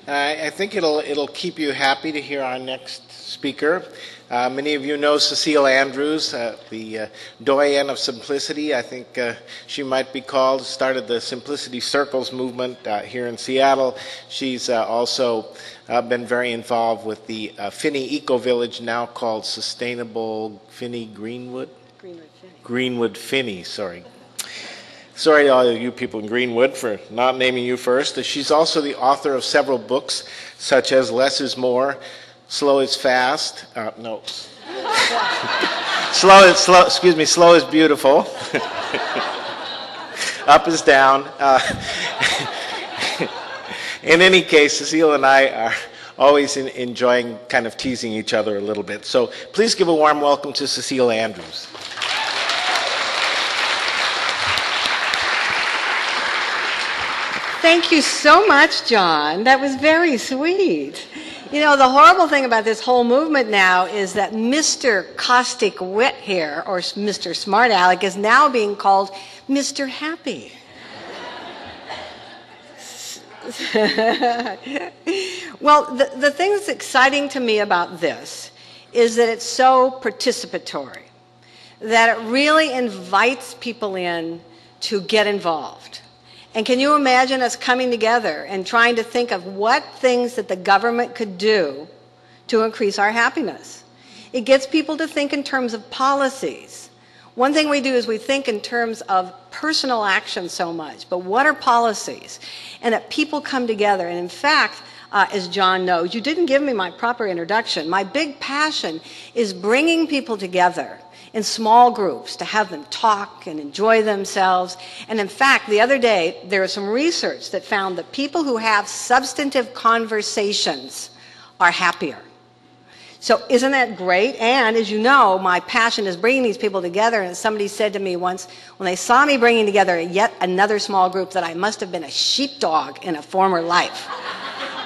I think it'll keep you happy to hear our next speaker. Many of you know Cecile Andrews, the doyen of simplicity. I think she might be called. Started the Simplicity Circles movement here in Seattle. She's also been very involved with the Finney Eco Village, now called Sustainable Finney Greenwood. Greenwood Finney, sorry. Sorry to all of you people in Greenwood for not naming you first. She's also the author of several books, such as Less is More, Slow is Fast. No. Slow is Beautiful. Up is Down. In any case, Cecile and I are always enjoying kind of teasing each other a little bit. So please give a warm welcome to Cecile Andrews. Thank you so much, John. That was very sweet. You know, the horrible thing about this whole movement now is that Mr. Caustic Wit here, or Mr. Smart Aleck, is now being called Mr. Happy. Well, the thing that's exciting to me about this is that it's so participatory, that it really invites people in to get involved. And can you imagine us coming together and trying to think of what things that the government could do to increase our happiness? It gets people to think in terms of policies. One thing we do is we think in terms of personal action so much, but what are policies? And that people come together. And in fact, as John knows, you didn't give me my proper introduction. My big passion is bringing people together in small groups to have them talk and enjoy themselves. And in fact, the other day, there was some research that found that people who have substantive conversations are happier. So isn't that great? And as you know, my passion is bringing these people together. And somebody said to me once, when they saw me bringing together yet another small group, that I must have been a sheepdog in a former life.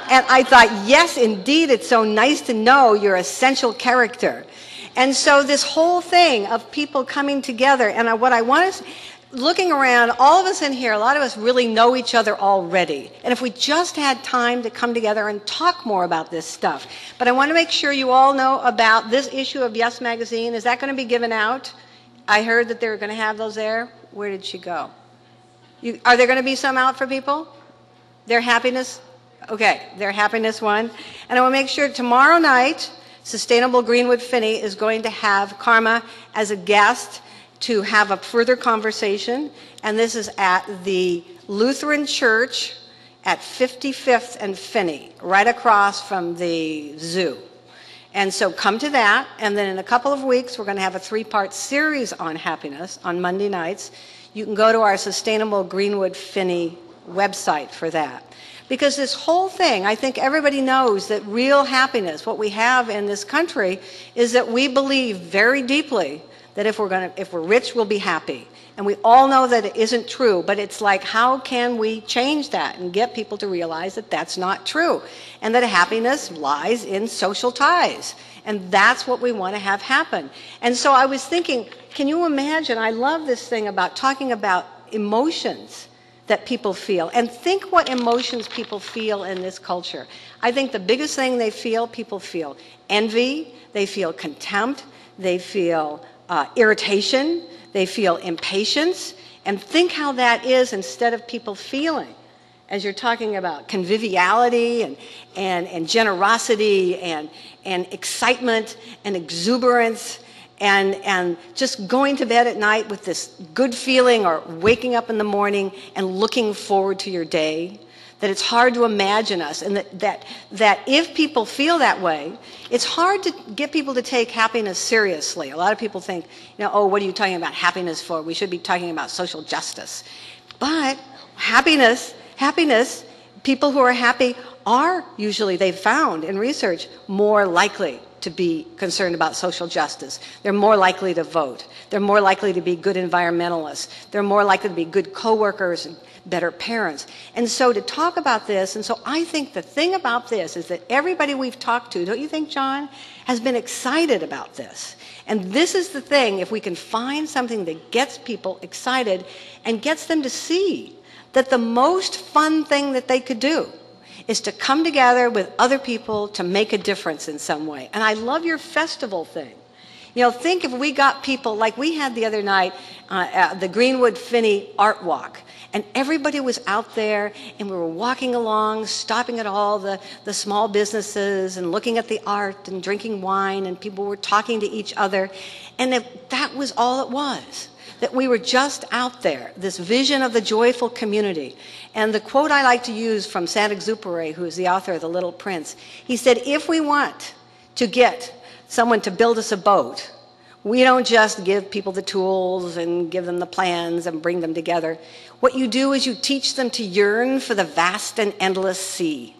And I thought, yes, indeed, it's so nice to know your essential character. And so this whole thing of people coming together, and what I want is, looking around, all of us in here, a lot of us really know each other already. And if we just had time to come together and talk more about this stuff. But I want to make sure you all know about this issue of Yes Magazine. Is that going to be given out? I heard that they were going to have those there. Where did she go? Are there going to be some out for people? Their happiness? Okay, their happiness one. And I want to make sure tomorrow night, Sustainable Greenwood Finney is going to have Karma as a guest to have a further conversation. And this is at the Lutheran Church at 55th and Finney, right across from the zoo. And so come to that. And then in a couple of weeks, we're going to have a 3-part series on happiness on Monday nights. You can go to our Sustainable Greenwood Finney website for that. Because this whole thing, I think everybody knows that real happiness, what we have in this country, is that we believe very deeply that if we're rich, we'll be happy. And we all know that it isn't true, but it's like, how can we change that and get people to realize that that's not true? And that happiness lies in social ties. And that's what we want to have happen. And so I was thinking, can you imagine, I love this thing about talking about emotions that people feel. And think what emotions people feel in this culture. I think the biggest thing people feel envy, they feel contempt, they feel irritation, they feel impatience. And think how that is instead of people feeling, as you're talking about conviviality and generosity and excitement and exuberance. And just going to bed at night with this good feeling, or waking up in the morning and looking forward to your day, that it's hard to imagine us. And that if people feel that way, it's hard to get people to take happiness seriously. A lot of people think, oh, what are you talking about happiness for? We should be talking about social justice. But happiness, people who are happy are usually, they've found in research, more likely to be concerned about social justice. They're more likely to vote. They're more likely to be good environmentalists. They're more likely to be good coworkers and better parents. And so to talk about this, and so I think the thing about this is that everybody we've talked to, don't you think, John, has been excited about this. And this is the thing, if we can find something that gets people excited and gets them to see that the most fun thing that they could do is to come together with other people to make a difference in some way. And I love your festival thing. You know, think if we got people, like we had the other night, the Greenwood Finney Art Walk, and everybody was out there, and we were walking along, stopping at all the small businesses and looking at the art and drinking wine, and people were talking to each other. And that was all it was, that we were just out there, this vision of the joyful community. And the quote I like to use from Saint-Exupéry, who is the author of The Little Prince, he said, if we want to get someone to build us a boat, we don't just give people the tools and give them the plans and bring them together. What you do is you teach them to yearn for the vast and endless sea,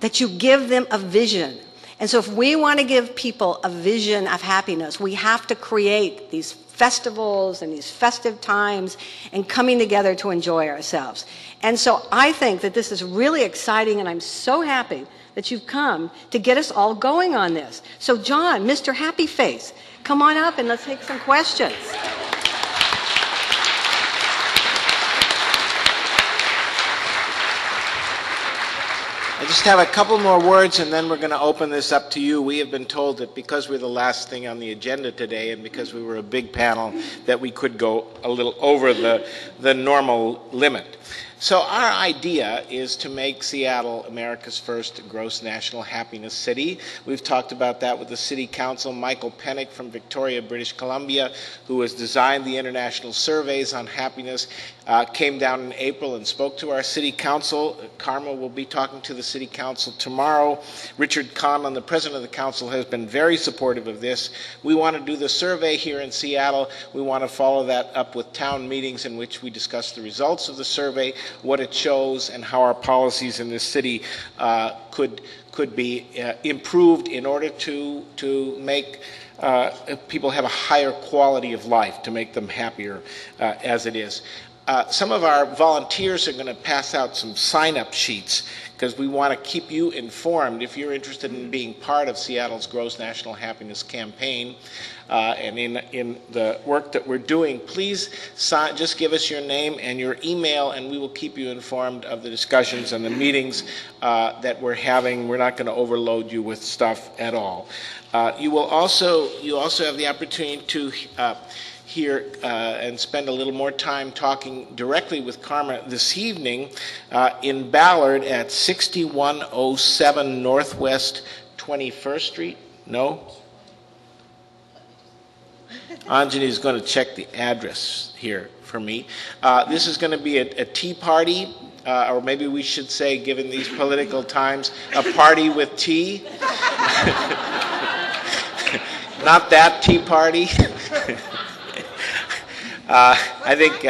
that you give them a vision. And so if we want to give people a vision of happiness, we have to create these festivals and these festive times and coming together to enjoy ourselves. And so I think that this is really exciting, and I'm so happy that you've come to get us all going on this. So John, Mr. Happy Face, come on up and let's take some questions. I just have a couple more words and then we're going to open this up to you. We have been told that because we're the last thing on the agenda today and because we were a big panel that we could go a little over the normal limit. So our idea is to make Seattle America's first gross national happiness city. We've talked about that with the City Council. Michael Pennick from Victoria, British Columbia, who has designed the international surveys on happiness, came down in April and spoke to our City Council. Karma will be talking to the City Council tomorrow. Richard Conlon, the President of the Council, has been very supportive of this. We want to do the survey here in Seattle. We want to follow that up with town meetings in which we discuss the results of the survey, what it shows, and how our policies in this city could be improved in order to make people have a higher quality of life, to make them happier as it is. Some of our volunteers are going to pass out some sign-up sheets because we want to keep you informed if you're interested in being part of Seattle's Gross National Happiness Campaign. And in the work that we're doing, please just give us your name and your email, and we will keep you informed of the discussions and the meetings that we're having. We're not going to overload you with stuff at all. You also have the opportunity to hear and spend a little more time talking directly with Karma this evening in Ballard at 6107 Northwest 21st Street. No? Anjani is going to check the address here for me. This is going to be a tea party, or maybe we should say, given these political times, a party with tea. Not that tea party. I think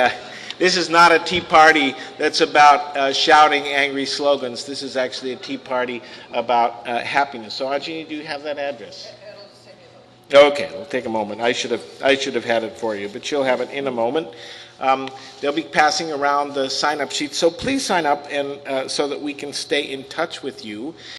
this is not a tea party that's about shouting angry slogans. This is actually a tea party about happiness. So, Anjani, do you have that address? Okay, it'll take a moment. I should have had it for you, but she'll have it in a moment. They'll be passing around the sign-up sheet, so please sign up and so that we can stay in touch with you.